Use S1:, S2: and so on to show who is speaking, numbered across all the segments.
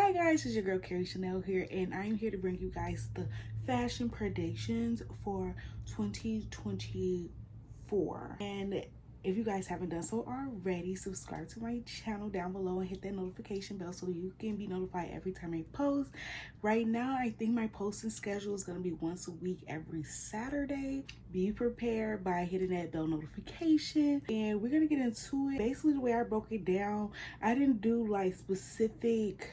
S1: Hi guys, it's your girl Carrie Chanel here, and I'm here to bring you guys the fashion predictions for 2024. And if you guys haven't done so already, subscribe to my channel down below and hit that notification bell so you can be notified every time I post. Right now, I think my posting schedule is going to be once a week every Saturday. Be prepared by hitting that bell notification, and we're going to get into it. Basically, the way I broke it down, I didn't do like specific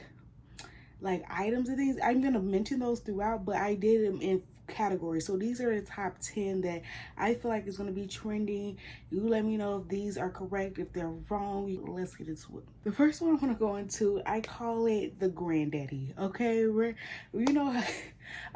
S1: items and things. I'm gonna mention those throughout, but I did them in categories. So these are the top 10 that I feel like is gonna be trending. You let me know if these are correct, if they're wrong. Let's get into it. The first one I'm gonna go into, I call it the granddaddy. Okay, I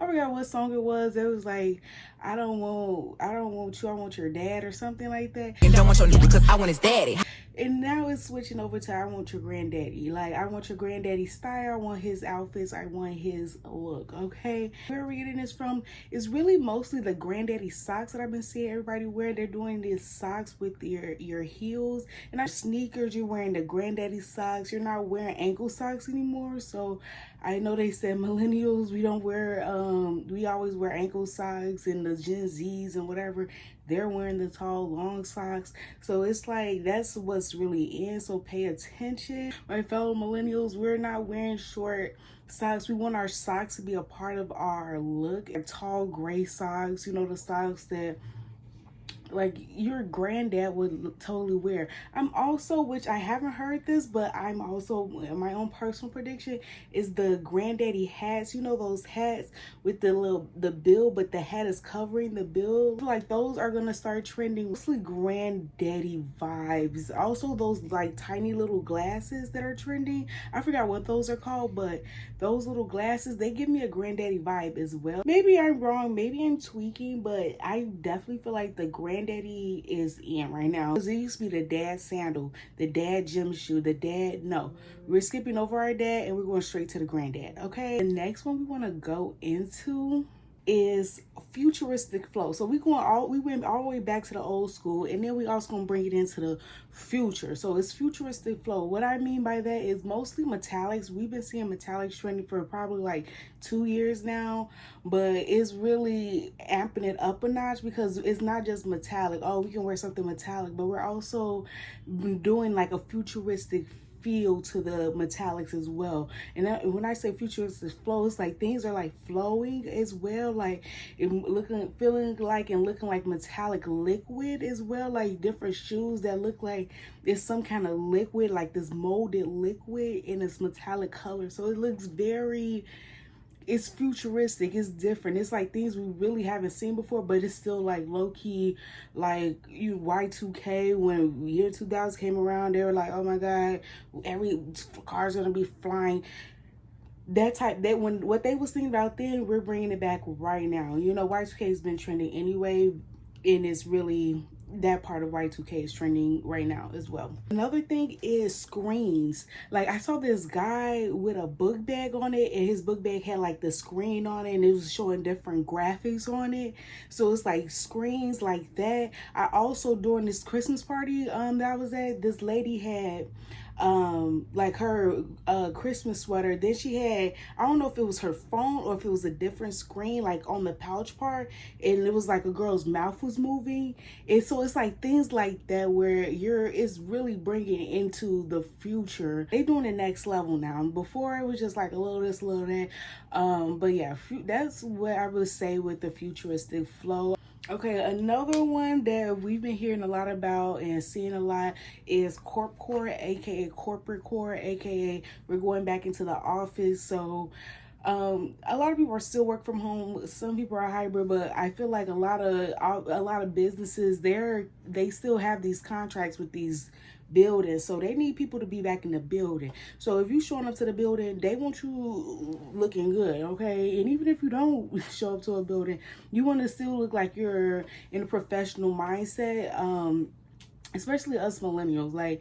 S1: forgot what song it was. It was like, I don't want you, I want your dad or something like that.
S2: And don't want your nigga because I want his daddy.
S1: And now it's switching over to I want your granddaddy. Like, I want your granddaddy style. I want his outfits. I want his look, okay? Where we're getting this from is really mostly the granddaddy socks that I've been seeing everybody wear. They're doing these socks with your heels. And our sneakers, you're wearing the granddaddy socks. You're not wearing ankle socks anymore. So I know they said millennials, we don't wear, we always wear ankle socks, and the Gen Zs and whatever, they're wearing the tall, long socks. So it's like, that's what's really in. So pay attention. My fellow millennials, we're not wearing short socks. We want our socks to be a part of our look. Tall gray socks, the socks that like your granddad would totally wear. I'm also, which I haven't heard this, but I'm also, my own personal prediction is the granddaddy hats. Those hats with the bill, but the hat is covering the bill. Like, those are gonna start trending. Mostly granddaddy vibes. Also those like tiny little glasses that are trending. I forgot what those are called, but those little glasses, they give me a granddaddy vibe as well. Maybe I'm wrong, maybe I'm tweaking, but I definitely feel like the granddaddy is in right now. It used to be the dad sandal, the dad gym shoe, no. We're skipping over our dad and we're going straight to the granddad, okay? The next one we want to go into is futuristic flow. So we went all the way back to the old school, and then we also gonna bring it into the future. So it's futuristic flow. What I mean by that is mostly metallics. We've been seeing metallics trending for probably like 2 years now, but it's really amping it up a notch because it's not just metallic. Oh, we can wear something metallic, but we're also doing like a futuristic feel to the metallics as well. And when I say futuristic flow, it's like things are like flowing as well, like feeling like metallic liquid as well, like different shoes that look like it's some kind of liquid, like this molded liquid in its metallic color. So it looks it's futuristic, it's different. It's like things we really haven't seen before, but it's still like low-key, like Y2K. When year 2000 came around, they were like, oh my god, every car's gonna be flying. What they was thinking about then, we're bringing it back right now. Y2K has been trending anyway, and it's really, that part of Y2K is trending right now as well. Another thing is screens. Like, I saw this guy with a book bag on it, and his book bag had like the screen on it, and it was showing different graphics on it. So it's like screens like that. I also, during this Christmas party that I was at, this lady had like her Christmas sweater. Then she had, I don't know if it was her phone or if it was a different screen, like on the pouch part, and it was like a girl's mouth was moving. And so it's like things like that where it's really bringing it into the future. They doing the next level now. Before it was just like a little this, a little that. But yeah, that's what I would say with the futuristic flow. Okay, another one that we've been hearing a lot about and seeing a lot is corpcore, aka corporate core, aka we're going back into the office. So a lot of people are still work from home. Some people are hybrid, but I feel like a lot of businesses, they still have these contracts with these buildings, so they need people to be back in the building. So if you showing up to the building, they want you looking good, okay? And even if you don't show up to a building, you want to still look like you're in a professional mindset. Especially us millennials, like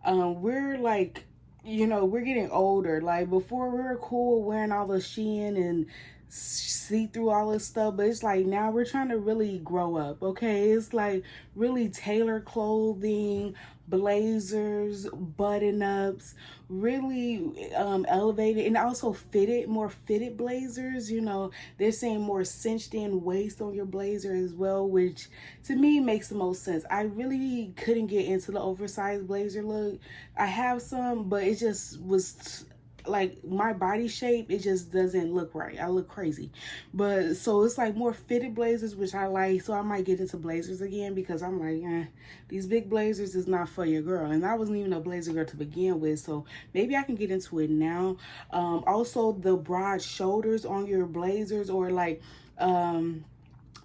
S1: we're like, we're getting older. Like, before we were cool wearing all the Shein and see through all this stuff, but it's like now we're trying to really grow up, okay? It's like really tailor clothing, blazers, button-ups, really elevated and also fitted, more fitted blazers. You know, they're saying more cinched in waist on your blazer as well, which to me makes the most sense. I really couldn't get into the oversized blazer look. I have some, but it just was like my body shape, it just doesn't look right. I look crazy. But so it's like more fitted blazers, which I like. So I might get into blazers again because I'm like, these big blazers is not for your girl. And I wasn't even a blazer girl to begin with. So maybe I can get into it now. Also the broad shoulders on your blazers, or like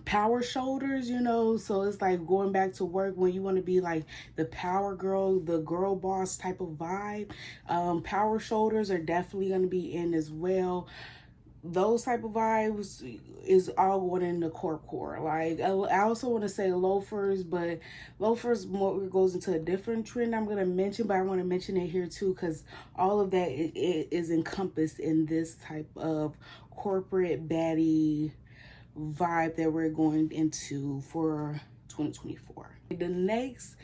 S1: power shoulders, you know. So it's like going back to work when you want to be like the power girl, the girl boss type of vibe. Power shoulders are definitely going to be in as well. Those type of vibes is all going in the corp core. Like I also want to say loafers, but loafers more goes into a different trend I'm going to mention, but I want to mention it here too because all of that is encompassed in this type of corporate baddie vibe that we're going into for 2024. The next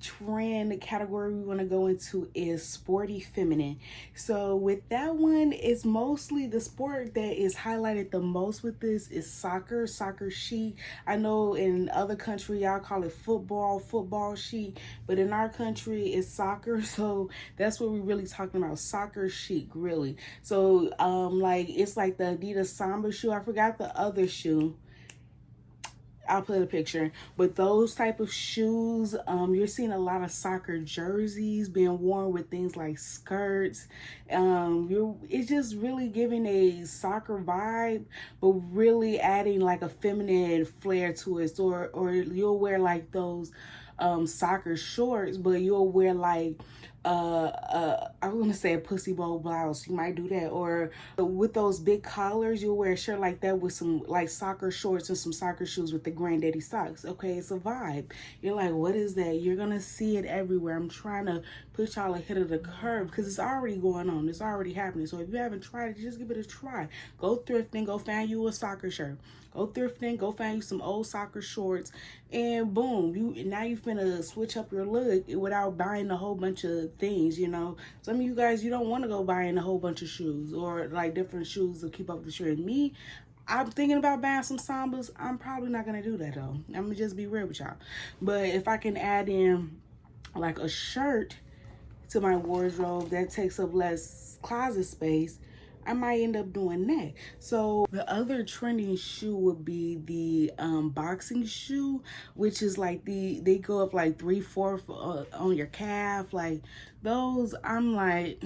S1: trend category we want to go into is sporty feminine. So with that one, it's mostly the sport that is highlighted the most with this is soccer chic. I know in other country y'all call it football chic, but in our country it's soccer. So that's what we're really talking about, soccer chic, really. So like it's like the Adidas Samba shoe. I forgot the other shoe. I'll put a picture, but those type of shoes, you're seeing a lot of soccer jerseys being worn with things like skirts. It's just really giving a soccer vibe, but really adding like a feminine flair to it. Or you'll wear like those soccer shorts, but you'll wear like I was gonna say a pussy bowl blouse. You might do that, or with those big collars, you'll wear a shirt like that with some like soccer shorts and some soccer shoes with the granddaddy socks. Okay, it's a vibe. You're like, what is that? You're gonna see it everywhere. I'm trying to put y'all ahead of the curve because it's already going on. It's already happening. So if you haven't tried it, just give it a try. Go thrifting. Go find you a soccer shirt. Go thrifting. Go find you some old soccer shorts, and boom, you finna switch up your look without buying a whole bunch of things. You know, some of you guys, you don't want to go buying a whole bunch of shoes or like different shoes to keep up with the trend. Me, I'm thinking about buying some Sambas. I'm probably not gonna do that though. I'm gonna just be real with y'all. But if I can add in like a shirt to my wardrobe that takes up less closet space, I might end up doing that. So the other trending shoe would be the boxing shoe, which is like they go up like 3/4 on your calf. Like those, I'm like,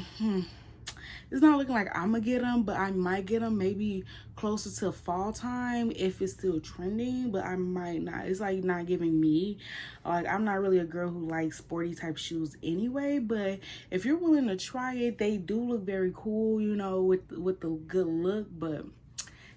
S1: it's not looking like I'm gonna get them, but I might get them maybe closer to fall time if it's still trending, but I might not. It's like not giving me. Like I'm not really a girl who likes sporty type shoes anyway, but if you're willing to try it, they do look very cool, you know, with the good look. But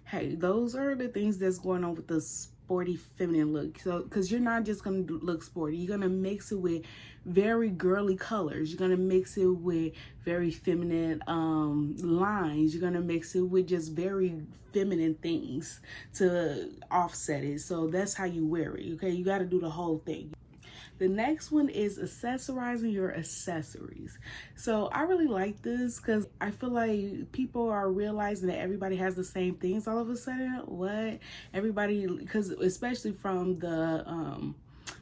S1: hey, those are the things that's going on with the sporty feminine look. So because you're not just gonna look sporty, you're gonna mix it with very girly colors, you're gonna mix it with very feminine lines, you're gonna mix it with just very feminine things to offset it. So that's how you wear it. Okay, you got to do the whole thing. The next one is accessorizing your accessories. So I really like this because I feel like people are realizing that everybody has the same things all of a sudden. What? Everybody, because especially from the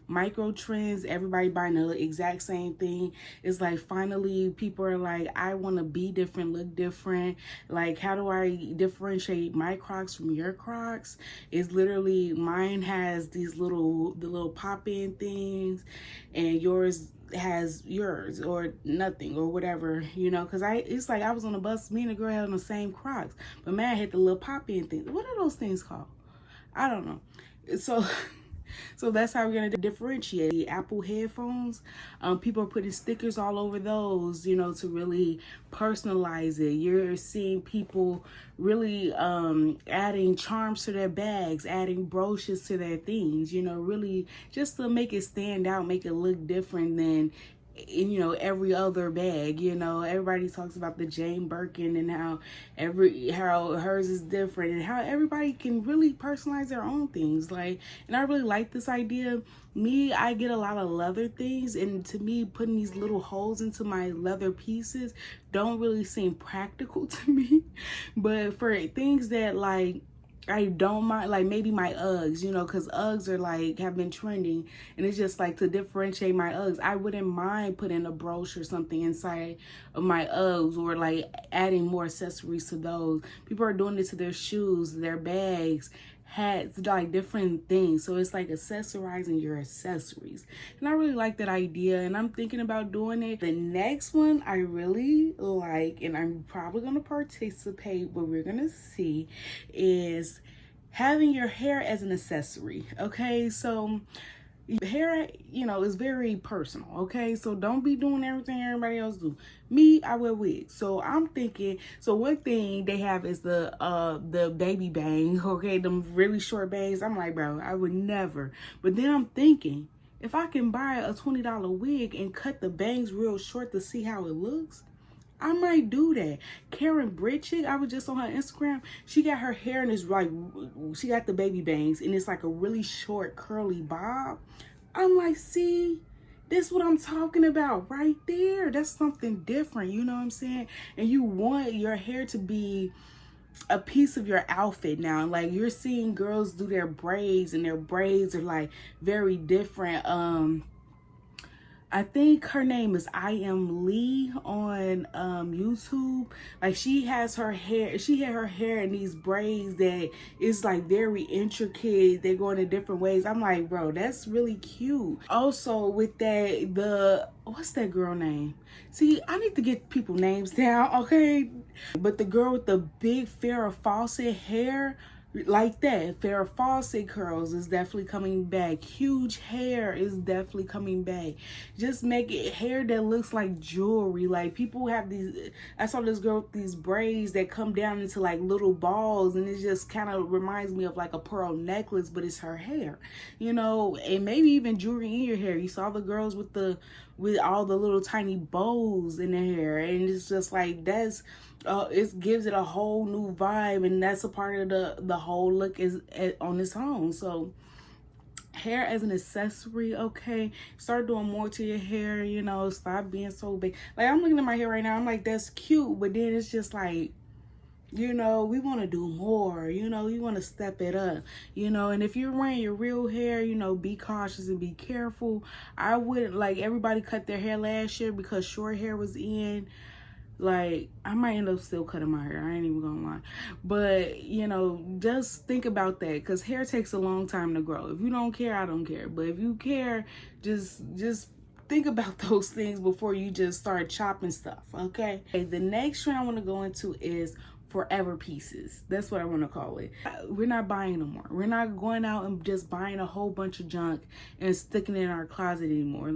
S1: micro trends, everybody buying the exact same thing. It's like finally people are like, I want to be different, look different. Like, how do I differentiate my Crocs from your Crocs? It's literally, mine has these the little pop-in things, and yours has yours or nothing or whatever, you know, because it's like I was on a bus, me and the girl had on the same Crocs, but man had the little pop-in things. What are those things called? I don't know. So that's how we're going to differentiate. The Apple headphones, people are putting stickers all over those, you know, to really personalize it. You're seeing people really adding charms to their bags, adding brooches to their things, you know, really just to make it stand out, make it look different than every other bag. Everybody talks about the Jane Birkin and how hers is different and how everybody can really personalize their own things. And I really like this idea. I get a lot of leather things, and to me, putting these little holes into my leather pieces don't really seem practical to me. But for things that I don't mind, maybe my Uggs, because Uggs are have been trending, and it's just to differentiate my Uggs. I wouldn't mind putting a brooch or something inside of my Uggs, or adding more accessories to those. People are doing it to their shoes, their bags, hats, different things. So it's accessorizing your accessories, and I really like that idea, and I'm thinking about doing it. The next one I really like, and I'm probably going to participate, but we're going to see, is having your hair as an accessory. Okay, so hair, is very personal. Okay, so don't be doing everything everybody else do. Me, I wear wigs, so I'm thinking. So one thing they have is the baby bang. Okay, them really short bangs. I'm like, bro, I would never. But then I'm thinking, if I can buy a $20 wig and cut the bangs real short to see how it looks, I might do that. Karen Bridget, I was just on her Instagram. She got her hair and it's she got the baby bangs and it's a really short curly bob. I'm like, see, that's what I'm talking about right there. That's something different, you know what I'm saying? And you want your hair to be a piece of your outfit now. You're seeing girls do their braids, and their braids are very different. I think her name is I Am Lee on YouTube. She has her hair, she had her hair in these braids that is very intricate. They're going in different ways. I'm like, bro, that's really cute. Also with that, what's that girl name? See, I need to get people names down, okay? But the girl with the big Farrah Fawcett hair, that Farrah Fawcett curls is definitely coming back. Huge hair is definitely coming back. Just make it hair that looks like jewelry. People have these, I saw this girl with these braids that come down into little balls, and it just kind of reminds me of a pearl necklace, but it's her hair, and maybe even jewelry in your hair. You saw the girls with all the little tiny bows in their hair, and it's just that's it gives it a whole new vibe, and that's a part of the whole look is on its own. So hair as an accessory, okay? Start doing more to your hair, stop being so big. I'm looking at my hair right now, I'm like, that's cute, but then it's just we want to do more, you want to step it up, and if you're wearing your real hair, be cautious and be careful. I wouldn't everybody cut their hair last year because short hair was in. I might end up still cutting my hair. I ain't even gonna lie. But, just think about that, because hair takes a long time to grow. If you don't care, I don't care. But if you care, just think about those things before you just start chopping stuff, okay? The next trend I want to go into is forever pieces. That's what I want to call it. We're not buying no more. We're not going out and just buying a whole bunch of junk and sticking it in our closet anymore.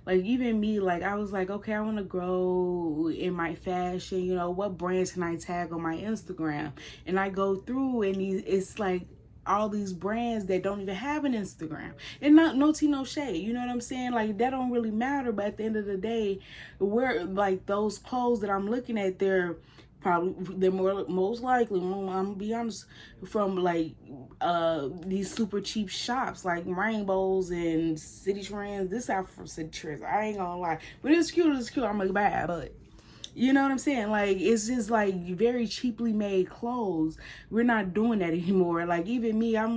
S1: Even me, I was okay, I want to grow in my fashion. What brands can I tag on my Instagram? And I go through, and it's all these brands that don't even have an Instagram. And no tea, no shade. You know what I'm saying? That don't really matter. But at the end of the day, we're those clothes that I'm looking at, they're most likely, I'm gonna be honest, from these super cheap shops like Rainbows and City Trends. This out from City Trends, I ain't gonna lie, but it's cute. I'm gonna buy it, but you know what I'm saying? It's just very cheaply made clothes. We're not doing that anymore. Even me, I'm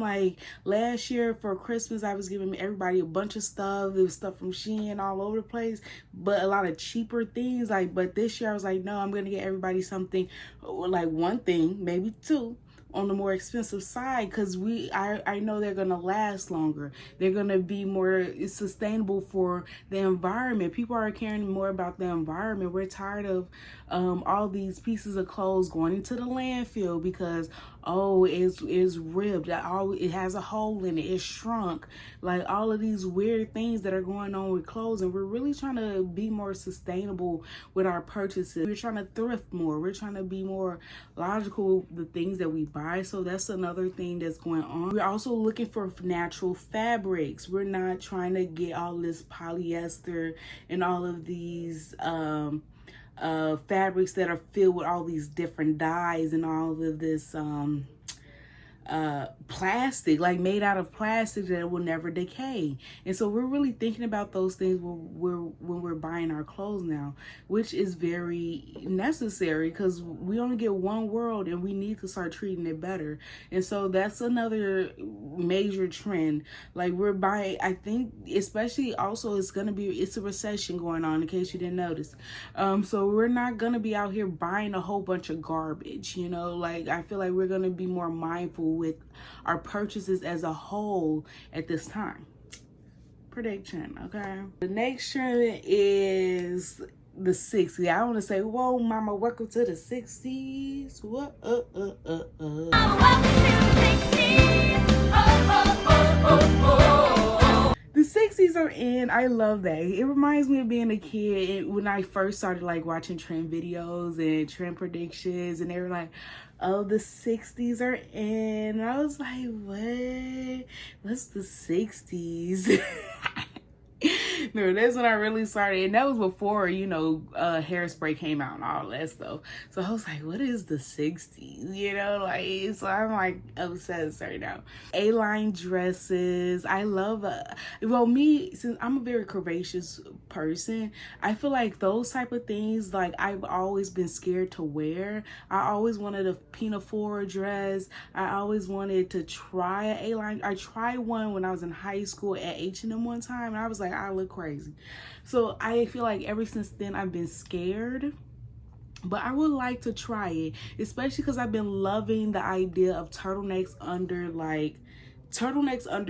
S1: last year for Christmas, I was giving everybody a bunch of stuff. There was stuff from Shein all over the place, but a lot of cheaper things. But this year I was no, I'm going to get everybody something, one thing, maybe two, on the more expensive side, because I know they're gonna last longer. They're gonna be more sustainable for the environment. People are caring more about the environment. We're tired of all these pieces of clothes going into the landfill because it's ripped, it has a hole in it, it's shrunk, all of these weird things that are going on with clothes. And we're really trying to be more sustainable with our purchases. We're trying to thrift more. We're trying to be more logical with the things that we buy. buy. So that's another thing that's going on. We're also looking for natural fabrics. We're not trying to get all this polyester and all of these fabrics that are filled with all these different dyes and all of this plastic, like made out of plastic that will never decay. And so we're really thinking about those things when we're buying our clothes now, which is very necessary because we only get one world and we need to start treating it better. And so that's another major trend. Like we're buying, I think, especially also it's a recession going on, in case you didn't notice. So we're not gonna be out here buying a whole bunch of garbage, you know. Like I feel like we're gonna be more mindful with our purchases as a whole at this time. Prediction, okay? The next trend is the 60s. I want to say, whoa, mama, welcome to the 60s. What? Welcome to the 60s. The 60s are in. I love that. It reminds me of being a kid when I first started like watching trend videos and trend predictions, and they were like, oh, the 60s are in. And I was like, what? What's the 60s? No, that's when I really started, and that was before, you know, Hairspray came out and all that stuff. So I was like, what is the 60s, you know? Like, so I'm like obsessed right now. A-line dresses, I love well, me, since I'm a very curvaceous person, I feel like those type of things, like I've always been scared to wear. I always wanted a pinafore dress. I always wanted to try an A-line. I tried one when I was in high school at H&M one time, and I was like, I look crazy. So I feel like ever since then I've been scared, but I would like to try it, especially because I've been loving the idea of turtlenecks under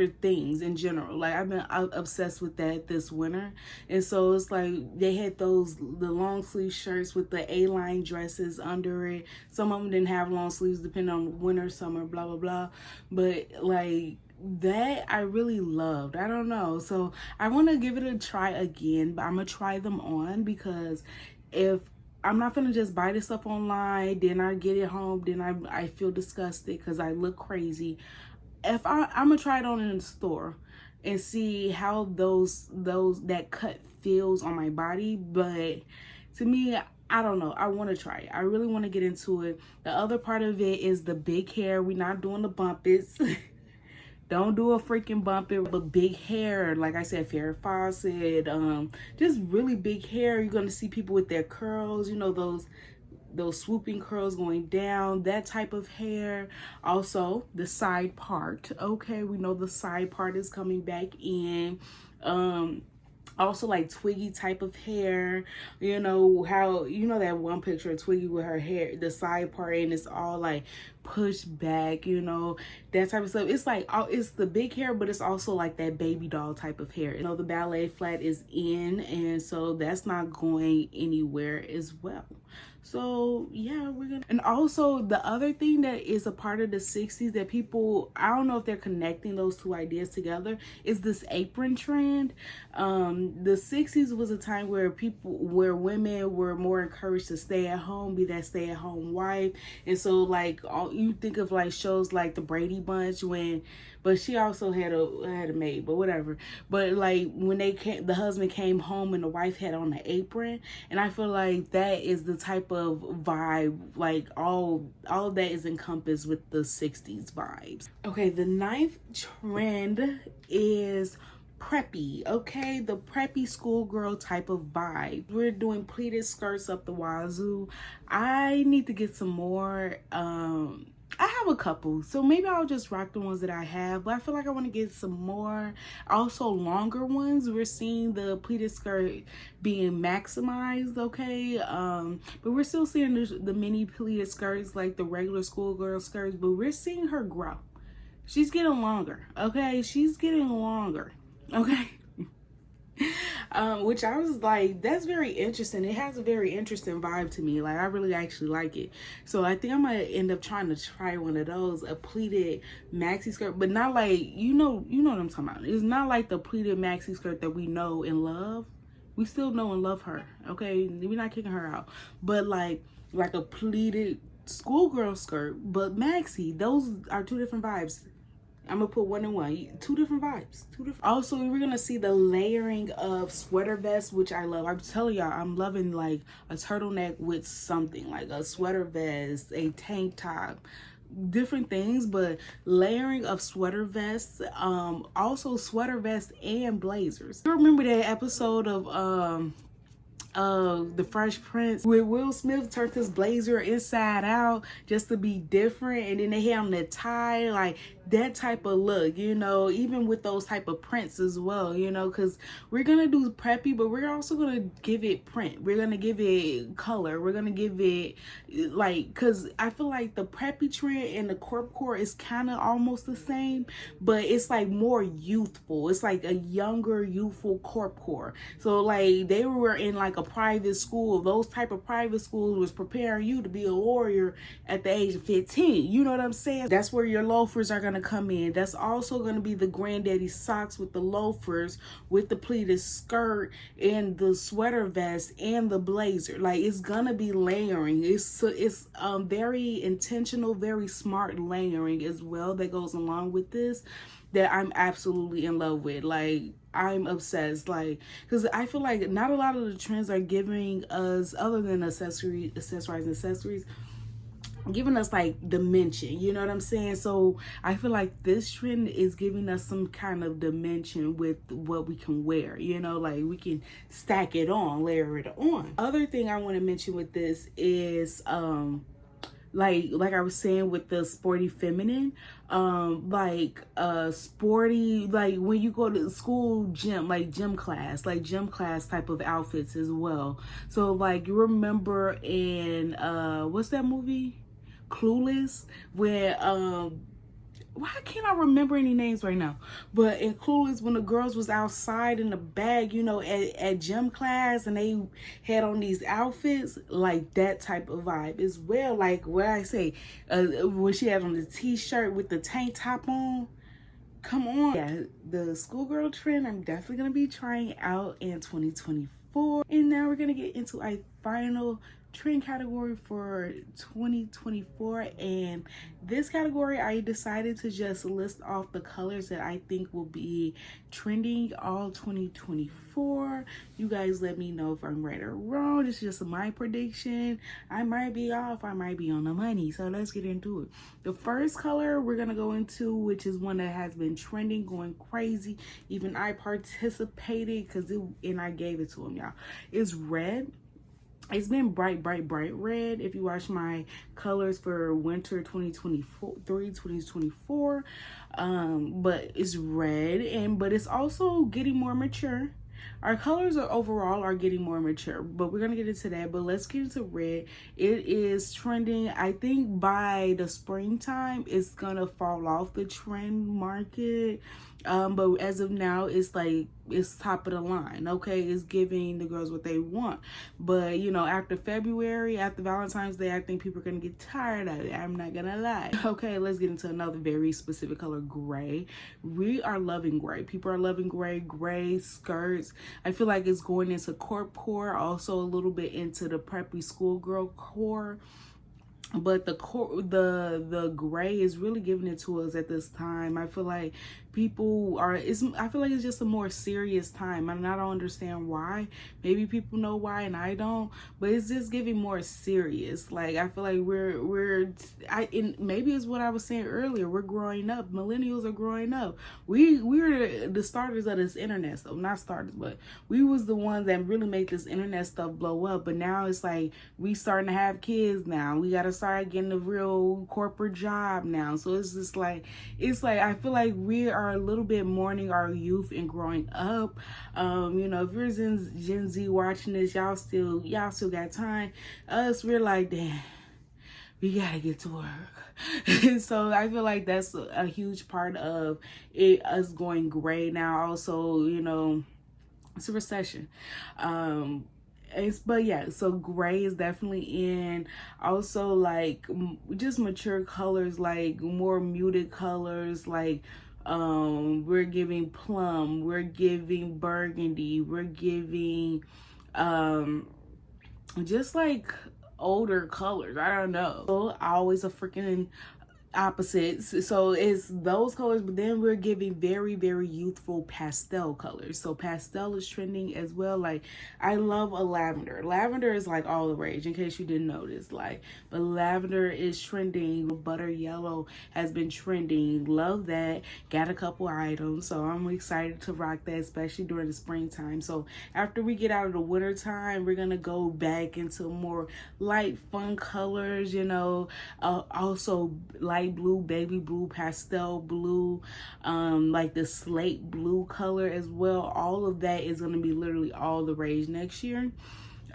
S1: things in general. Like I've been obsessed with that this winter. And so it's like they had the long sleeve shirts with the A-line dresses under it. Some of them didn't have long sleeves depending on winter, summer, blah blah blah, but like that I really loved. I don't know, so I want to give it a try again, but I'm gonna try them on, because if I'm not gonna just buy this stuff online, then I get it home, then I feel disgusted because I look crazy. If I'm gonna try it on in the store and see how that cut feels on my body. But to me, I don't know, I want to try it. I really want to get into it. The other part of it is the big hair. We're not doing the bumpets. Don't do a freaking bump it, but big hair. Like I said, Farrah Fawcett, just really big hair. You're gonna see people with their curls, you know, those swooping curls going down, that type of hair. Also, the side part. Okay, we know the side part is coming back in. Also like Twiggy type of hair, you know how, you know that one picture of Twiggy with her hair, the side part, and it's all like pushed back, you know, that type of stuff. It's like, it's the big hair, but it's also like that baby doll type of hair. You know, the ballet flat is in, and so that's not going anywhere as well. So yeah, and also the other thing that is a part of the 60s that people, I don't know if they're connecting those two ideas together, is this apron trend. The 60s was a time where women were more encouraged to stay at home, be that stay at home wife. And so like you think of like shows like the Brady Bunch, but she also had a maid, but whatever. But like when the husband came home and the wife had on the apron, and I feel like that is the type of vibe, like all that is encompassed with the 60s vibes. Okay, the 9th trend is preppy. Okay, the preppy schoolgirl type of vibe. We're doing pleated skirts up the wazoo. I need to get some more. I have a couple, so maybe I'll just rock the ones that I have, but I feel like I want to get some more, also longer ones. We're seeing the pleated skirt being maximized, okay, but we're still seeing the mini pleated skirts, like the regular schoolgirl skirts, but we're seeing her grow. She's getting longer, okay, she's getting longer, okay. Which I was like, that's very interesting. It has a very interesting vibe to me. Like I really actually like it. So I think I might end up trying to try one of those, a pleated maxi skirt, but not like, you know what I'm talking about. It's not like the pleated maxi skirt that we know and love. We still know and love her, okay? We're not kicking her out. But like a pleated schoolgirl skirt, but maxi. Those are two different vibes. I'm gonna put one in one. Two different vibes. Two different. Also, we're gonna see the layering of sweater vests, which I love. I'm telling y'all, I'm loving like a turtleneck with something like a sweater vest, a tank top, different things, but layering of sweater vests. Also sweater vests and blazers. You remember that episode of The Fresh Prince where Will Smith turned his blazer inside out just to be different, and then they had on the tie, like that type of look, you know, even with those type of prints as well, you know, because we're gonna do preppy, but we're also gonna give it print, we're gonna give it color, we're gonna give it like, because I feel like the preppy trend and the corpcore is kind of almost the same, but it's like more youthful. It's like a younger youthful corpcore. So like they were in like a private school. Those type of private schools was preparing you to be a warrior at the age of 15. You know what I'm saying? That's where your loafers are gonna come in. That's also gonna be the granddaddy socks with the loafers, with the pleated skirt and the sweater vest and the blazer. Like it's gonna be layering. It's very intentional, very smart layering as well that goes along with this, that I'm absolutely in love with. Like I'm obsessed, like, because I feel like not a lot of the trends are giving us, other than accessories, giving us like dimension, you know what I'm saying? So I feel like this trend is giving us some kind of dimension with what we can wear, you know, like we can stack it on, layer it on. Other thing I want to mention with this is like I was saying with the sporty feminine, sporty, like when you go to school gym, like gym class type of outfits as well. So like you remember in what's that movie, Clueless, where why can't I remember any names right now? But in Clueless, when the girls was outside in the bag, you know, at gym class, and they had on these outfits, like that type of vibe as well. Like what I say, when she had on the t-shirt with the tank top on. Come on. Yeah, the schoolgirl trend I'm definitely going to be trying out in 2024. And now we're going to get into a final trend category for 2024, and this category I decided to just list off the colors that I think will be trending all 2024. You guys let me know if I'm right or wrong. This is just my prediction. I might be off, I might be on the money, so let's get into it. The first color we're gonna go into, which is one that has been trending, going crazy, even I participated and I gave it to them, y'all, is red. It's been bright red. If you watch my colors for winter 2024, but it's red, but it's also getting more mature. Our colors are getting more mature, but we're gonna get into that. But let's get into red. It is trending. I think by the springtime it's gonna fall off the trend market, but as of now it's like it's top of the line. Okay, it's giving the girls what they want, but you know, after February, after Valentine's Day, I think people are gonna get tired of it. I'm not gonna lie. Okay, let's get into another very specific color, gray. We are loving gray. People are loving gray skirts. I feel like it's going into corp core, also a little bit into the preppy schoolgirl core. But the gray is really giving it to us at this time. I feel like I feel like it's just a more serious time, and I don't understand why. Maybe people know why and I don't, but it's just giving more serious. Like I feel like maybe it's what I was saying earlier. We're growing up. Millennials are growing up. We were the starters of this internet stuff. Not starters, but we was the ones that really made this internet stuff blow up. But now it's like we starting to have kids now. We gotta start getting a real corporate job now. So it's just like I feel like we are a little bit mourning our youth and growing up. You know, if you're Gen Z watching this, y'all still got time. Us, we're like, damn, we gotta get to work. So I feel like that's a huge part of us going gray now. Also, you know, it's a recession. But yeah, so gray is definitely in. Also, like just mature colors, like more muted colors, like we're giving plum, we're giving burgundy, we're giving just like older colors. I don't know. So always a freaking opposites, so it's those colors, but then we're giving very, very youthful pastel colors. So pastel is trending as well. Like, I love a lavender is like all the rage, in case you didn't notice. Like, but lavender is trending. Butter yellow has been trending. Love that. Got a couple items, so I'm excited to rock that, especially during the springtime. So after we get out of the winter time, we're gonna go back into more light fun colors, you know. Also light blue, baby blue, pastel blue, like the slate blue color as well. All of that is going to be literally all the rage next year.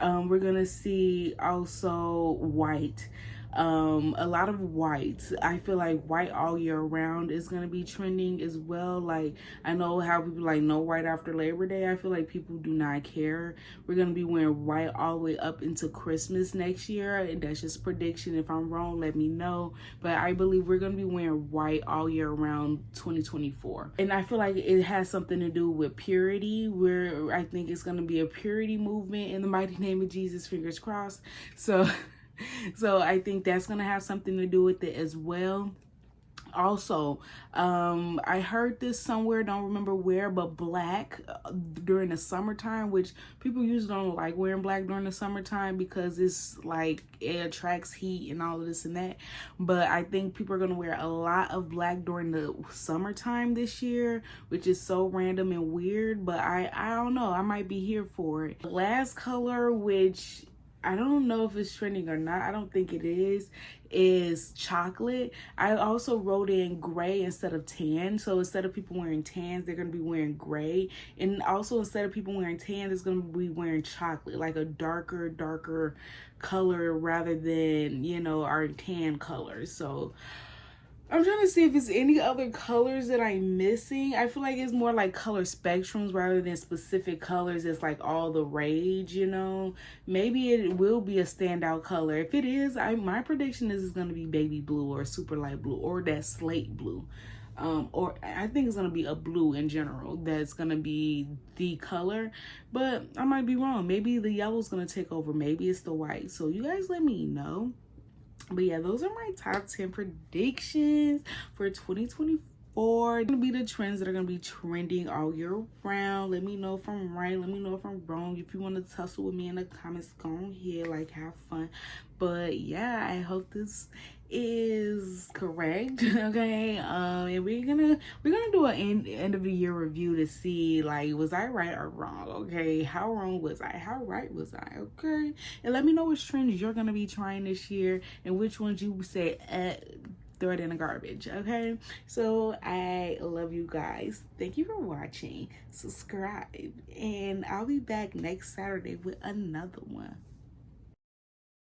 S1: We're going to see also white. A lot of whites. I feel like white all year round is going to be trending as well. Like, I know how people like no white after Labor Day. I feel like people do not care. We're going to be wearing white all the way up into Christmas next year, and that's just prediction. If I'm wrong, let me know, but I believe we're going to be wearing white all year round 2024. And I feel like it has something to do with purity, where I think it's going to be a purity movement in the mighty name of Jesus, fingers crossed. So I think that's gonna have something to do with it as well. Also, I heard this somewhere, don't remember where, but black during the summertime, which people usually don't like wearing black during the summertime because it's like it attracts heat and all of this and that. But I think people are gonna wear a lot of black during the summertime this year, which is so random and weird, but I don't know, I might be here for it. Last color, which I don't know if it's trending or not, I don't think it is chocolate. I also wrote in gray instead of tan. So instead of people wearing tans, they're going to be wearing gray. And also instead of people wearing tan, it's going to be wearing chocolate, like a darker color rather than, you know, our tan colors. So I'm trying to see if it's any other colors that I'm missing. I feel like it's more like color spectrums rather than specific colors. It's like all the rage, you know. Maybe it will be a standout color. If it is, my prediction is it's going to be baby blue or super light blue or that slate blue. Or I think it's going to be a blue in general that's going to be the color, but I might be wrong. Maybe the yellow's going to take over. Maybe it's the white. So you guys let me know. But yeah, those are my top 10 predictions for 2024. Gonna be the trends that are gonna be trending all year round. Let me know if I'm right. Let me know if I'm wrong. If you want to tussle with me in the comments, go ahead, like, have fun. But yeah, I hope this is correct. Okay, and we're gonna do an end of the year review to see, like, was I right or wrong? Okay, how wrong was I, how right was I? Okay, and let me know which trends you're gonna be trying this year and which ones you say throw it in the garbage. Okay, so I love you guys. Thank you for watching. Subscribe, and I'll be back next Saturday with another one.